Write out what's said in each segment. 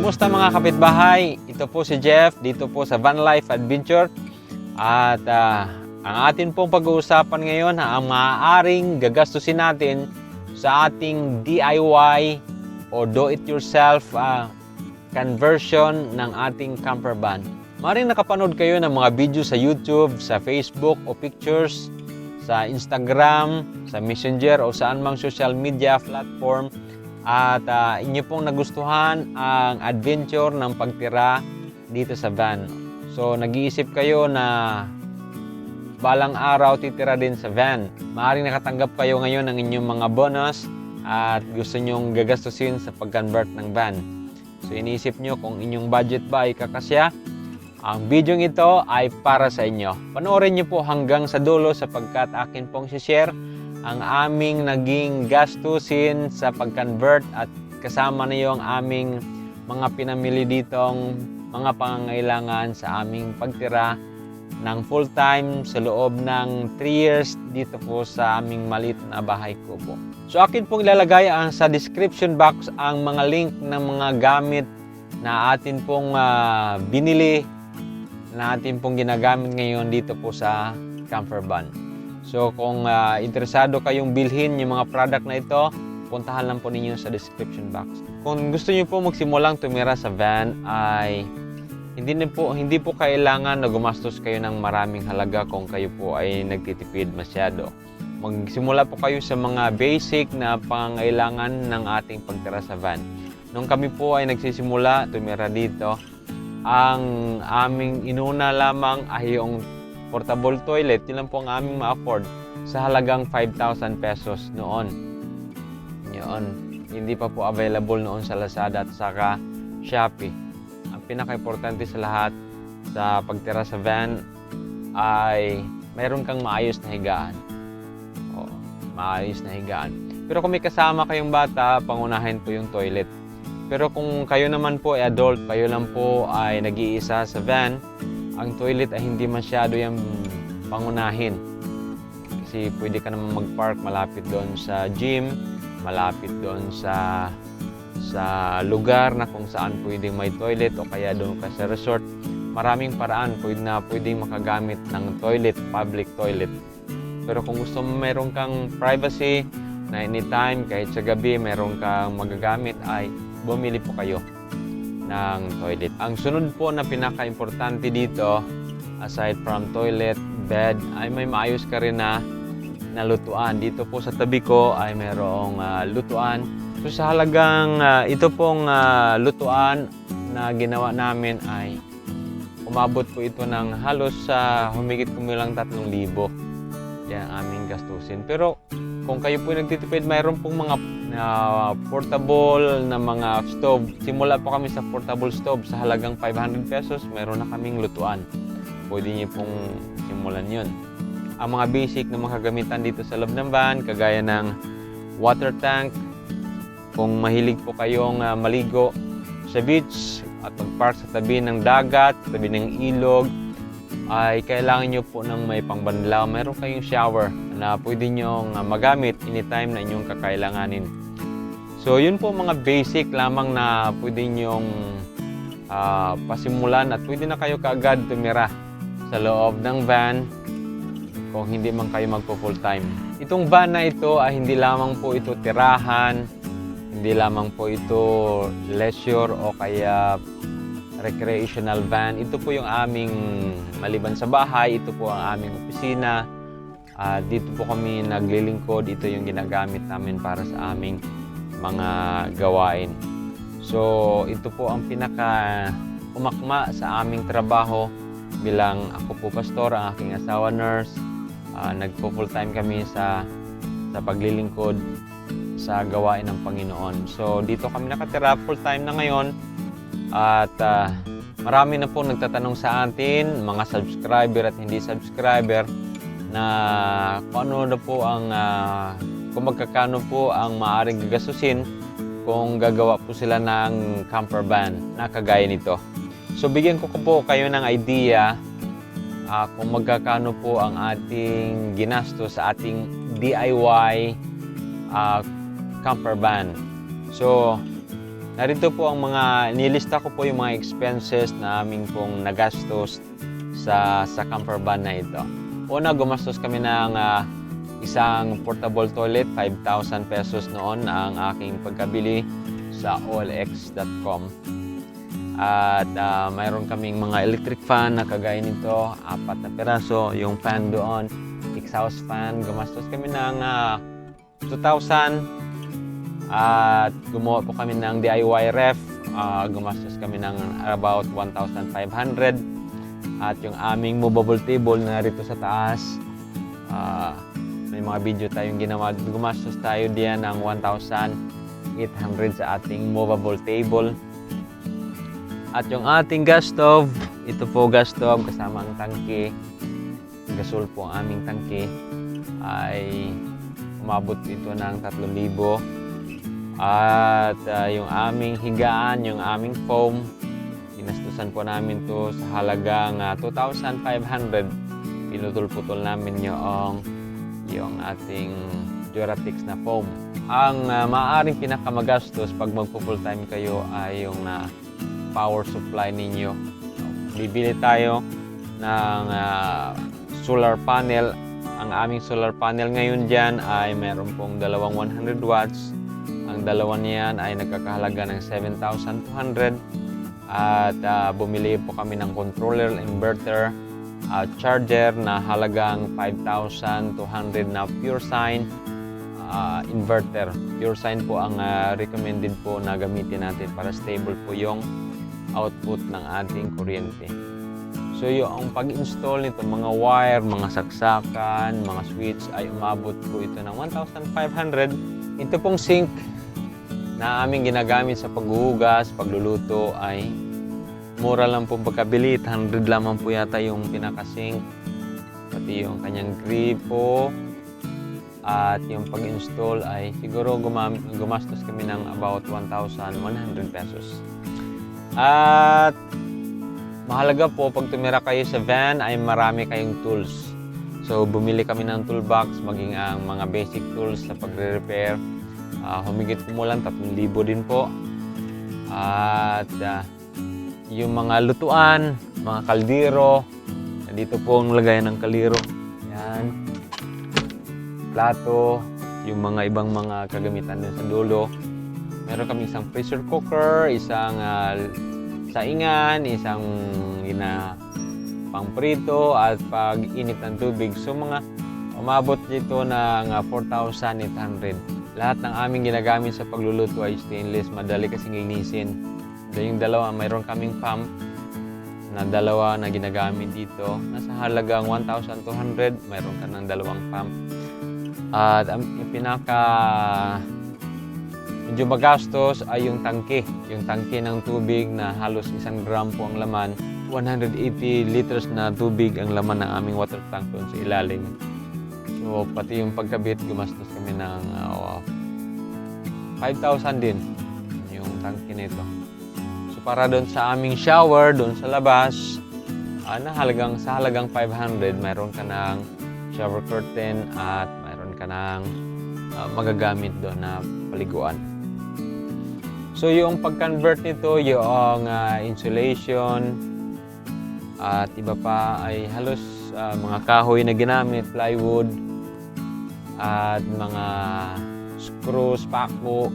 Kumusta mga kapitbahay? Ito po si Jeff dito po sa Van Life Adventure. At ang atin pong pag-uusapan ngayon ang maaaring gagastusin natin sa ating DIY o do-it-yourself conversion ng ating camper van. Maaaring nakapanood kayo ng mga video sa YouTube, sa Facebook o pictures, sa Instagram, sa Messenger o saan mang social media platform. At inyo pong nagustuhan ang adventure ng pagtira dito sa van. So nag-iisip kayo na balang araw titira din sa van. Maaaring nakatanggap kayo ngayon ng inyong mga bonus at gusto nyong gagastusin sa pag-convert ng van. So iniisip nyo kung inyong budget ba ay kakasya. Ang video ito ay para sa inyo. Panoorin nyo po hanggang sa dulo sapagkat akin pong share ang aming naging gastusin sa pag-convert at kasama na yung aming mga pinamili ditong mga pangangailangan sa aming pagtira ng full-time sa loob ng 3 years dito po sa aming maliit na bahay kubo. So akin pong ilalagay sa description box ang mga link ng mga gamit na atin pong binili na atin pong ginagamit ngayon dito po sa camper van. So kung interesado kayong bilhin yung mga product na ito, puntahan lang po ninyo sa description box. Kung gusto niyo po magsimulang tumira sa van ay hindi po kailangan na gumastos kayo ng maraming halaga kung kayo po ay nagtitipid masyado. Magsimula po kayo sa mga basic na pangangailangan ng ating pagtira sa van. Nung kami po ay nagsisimula tumira dito, ang aming inuna lamang ay yung portable toilet. Yun lang po ang aming ma-afford sa halagang 5,000 pesos noon. Yun. Hindi pa po available noon sa Lazada at saka Shopee. Ang pinaka-importante sa lahat sa pagtira sa van ay mayroon kang maayos na higaan. O, maayos na higaan. Pero kung may kasama kayong bata, pangunahin po yung toilet. Pero kung kayo naman po ay adult, kayo lang po ay nag-iisa sa van, ang toilet ay hindi masyado yung pangunahin. Kasi pwede ka naman mag-park malapit doon sa gym, malapit doon sa lugar na kung saan pwedeng may toilet o kaya doon ka sa resort. Maraming paraan pwedeng makagamit ng toilet, public toilet. Pero kung gusto mo meron kang privacy na anytime, kahit sa gabi meron kang magagamit, ay bumili po kayo ng toilet. Ang sunod po na pinaka-importante dito, aside from toilet, bed, ay may maayos ka rin na lutuan. Dito po sa tabi ko ay mayroong lutuan. So sa halagang ito pong lutuan na ginawa namin ay umabot po ito ng halos humigit kumulang 3,000. Yan ang aming gastusin. Pero kung kayo po nagtitipid, mayroon pong mga portable na mga stove. Simula po kami sa portable stove sa halagang 500 pesos. Mayroon na kaming lutuan. Pwede niyo pong simulan yun. Ang mga basic na mga kagamitan dito sa loob ng van, kagaya ng water tank. Kung mahilig po kayong maligo sa beach at mag-park sa tabi ng dagat, tabi ng ilog, ay kailangan nyo po ng may pangbanlaw. Meron kayong shower na pwede nyo magamit anytime na inyong kakailanganin. So yun po mga basic lamang na pwede nyong pasimulan at pwede na kayo kaagad tumira sa loob ng van kung hindi man kayo magpo full time. Itong van na ito ay hindi lamang po ito tirahan, hindi lamang po ito leisure o kaya recreational van. Ito po yung aming maliban sa bahay, ito po ang aming opisina. Dito po kami naglilingkod, ito yung ginagamit namin para sa aming mga gawain. So ito po ang pinaka umakma sa aming trabaho bilang ako po pastor, ang aking asawa nurse. Nagpo full time kami sa paglilingkod sa gawain ng Panginoon. So dito kami nakatira full time na ngayon. At marami na po nagtatanong sa atin, mga subscriber at hindi subscriber, na kung ano na po kung magkakano po ang maaaring gagastusin kung gagawa po sila ng camper van na kagaya nito. So bigyan ko po kayo ng idea kung magkakano po ang ating ginastos sa ating DIY camper van. So narito po ang mga, nilista ko po yung mga expenses na aming pong nagastos sa camper van na ito. Una, gumastos kami ng isang portable toilet, 5,000 pesos noon ang aking pagkabili sa olx.com. At mayroon kaming mga electric fan na kagaya nito, 4 na piraso. Yung fan doon, exhaust fan, gumastos kami ng 2,000. At gumawa po kami ng DIY ref, gumastos kami ng about 1,500. At yung aming movable table na rito sa taas, may mga video tayong ginawa, gumastos tayo diyan ng 1,800 sa ating movable table. At yung ating gas stove, ito po gas stove kasama ang tangke, gasol po ang aming tangke, ay umabot ito ng 3,000. At yung aming higaan, yung aming foam, ginastusan po namin to sa halagang 2,500. Pinutol-putol namin yung ating Duratex na foam. Ang maaaring pinakamagastos pag magpo-full time kayo ay yung power supply ninyo. Bibili tayo ng solar panel. Ang aming solar panel ngayon dyan ay meron pong dalawang 100 watts. Ang dalawa niyan ay nagkakahalaga ng 7,200. At bumili po kami ng controller, inverter, charger na halagang 5,200 na pure sine inverter. Pure sine po ang recommended po na gamitin natin para stable po yung output ng ating kuryente. So yung pag-install nito, mga wire, mga saksakan, mga switch ay umabot po ito ng 1,500. Ito pong sink na aming ginagamit sa paghuhugas, pagluluto ay mura lang po pagkabili. 100 lamang po yata yung pinaka-sink. Pati yung kanyang gripo. At yung pag-install ay siguro gumastos kami ng about 1,100 pesos. At mahalaga po pag tumira kayo sa van ay marami kayong tools. So bumili kami ng toolbox, maging ang mga basic tools sa pagre-repair. Humigit kumulang 3,000 din po. At yung mga lutuan, mga kaldero, dito po ang lagayan ng kaldero. Yan. Plato, yung mga ibang mga kagamitan din sa dulo. Meron kami isang pressure cooker, isang saingan, isang pangprito at pag-init ng tubig. So mga umabot dito ng 4,800. Lahat ng aming ginagamit sa pagluluto ay stainless, madali kasing linisin. Yung dalawa, mayroon kaming pump na dalawa na ginagamit dito. Nasa halagang 1,200, mayroon ka ng dalawang pump. At ang medyo magastos ay yung tangke. Yung tangke ng tubig na halos 1 gram po ang laman. 180 liters na tubig ang laman ng aming water tank doon sa ilalim. So pati yung pagkabit, gumastos kami ng 5,000 din yung tangke nito. So para doon sa aming shower, doon sa labas, sa halagang 500, mayroon ka ng shower curtain at mayroon ka ng magagamit doon na paliguan. So yung pag-convert nito, yung insulation at iba pa ay halos mga kahoy na ginamit, plywood, at mga screws, pako.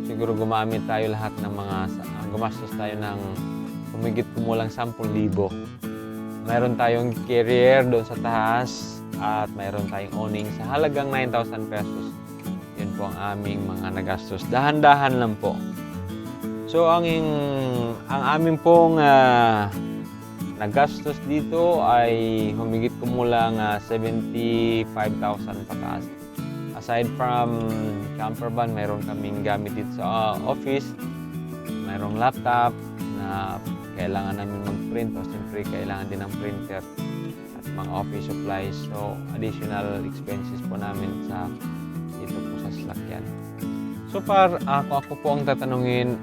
Siguro gumamit tayo lahat ng gumastos tayo ng humigit kumulang 10,000. Mayroon tayong carrier doon sa taas at mayroon tayong awning sa halagang 9,000 pesos. Yun po ang aming mga nagastos. Dahan-dahan lang po. So ang aming pong nagastos dito ay humigit kumulang 75,000 pataas. Aside from camper van, mayroon kaming gamit dito sa office. Mayroong laptop na kailangan namin mag-print o siyempre kailangan din ng printer at mga office supplies. So additional expenses po namin dito po sa sasakyan. So ako po ang tatanungin,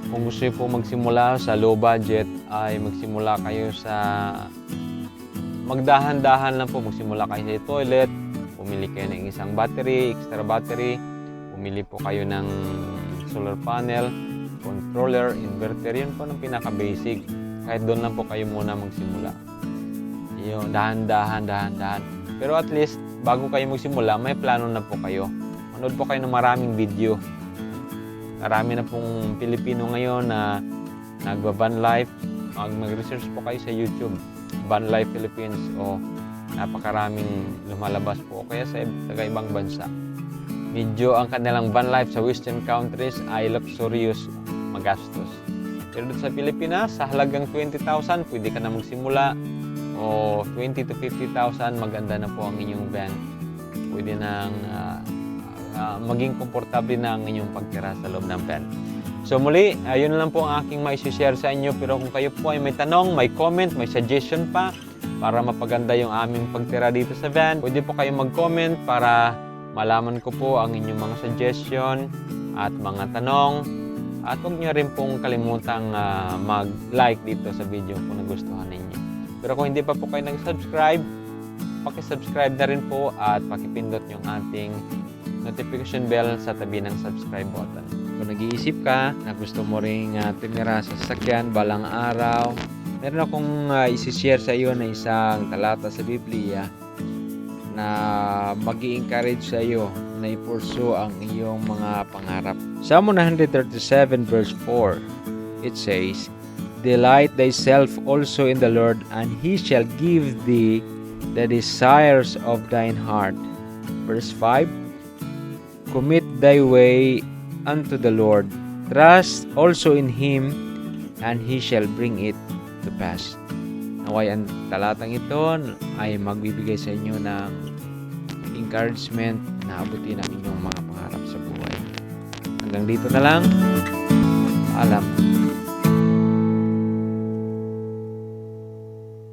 kung gusto niyo po magsimula sa low budget ay magsimula kayo magdahan-dahan lang po, magsimula kayo sa toilet, pumili kayo ng isang battery, extra battery, pumili po kayo ng solar panel, controller, inverter, yun po ng pinaka-basic. Kahit doon lang po kayo muna magsimula. Yun, dahan-dahan. Pero at least, bago kayo magsimula, may plano na po kayo. Manood po kayo ng maraming video. Marami na pong Pilipino ngayon na nagva-van life. Mag-research po kayo sa YouTube, Van Life Philippines, o napakaraming lumalabas po. Kaya sa ibang bansa. Medyo ang kanilang van life sa Western countries ay luxurious, magastos. Pero doon sa Pilipinas, sa halagang 20,000, pwede ka na magsimula. O 20 to 50,000, maganda na po ang inyong van. Pwede nang maging komportable na ang inyong pagtira sa loob ng van. So muli, yun lang po ang aking mai-share sa inyo. Pero kung kayo po ay may tanong, may comment, may suggestion pa para mapaganda yung aming pagtira dito sa van, pwede po kayo mag-comment para malaman ko po ang inyong mga suggestion at mga tanong. At huwag nyo rin pong kalimutang mag-like dito sa video kung nagustuhan ninyo. Pero kung hindi pa po kayo nag-subscribe, paki-subscribe na rin po at pakipindot yung ating notification bell sa tabi ng subscribe button. Kung nag-iisip ka na gusto mo ring tumira sa sasakyan balang araw, meron akong isi-share sa iyo na isang talata sa Biblia na mag-i-encourage sa iyo na i-pursue ang iyong mga pangarap. Psalm 137 verse 4, it says, "Delight thyself also in the Lord, and He shall give thee the desires of thine heart." Verse 5, "Commit thy way unto the Lord, trust also in Him, and He shall bring it to pass." Naway ang talatang ito ay magbibigay sa inyo ng encouragement na abutin ang inyong mga pangarap sa buhay. Hanggang dito na lang. Paalam.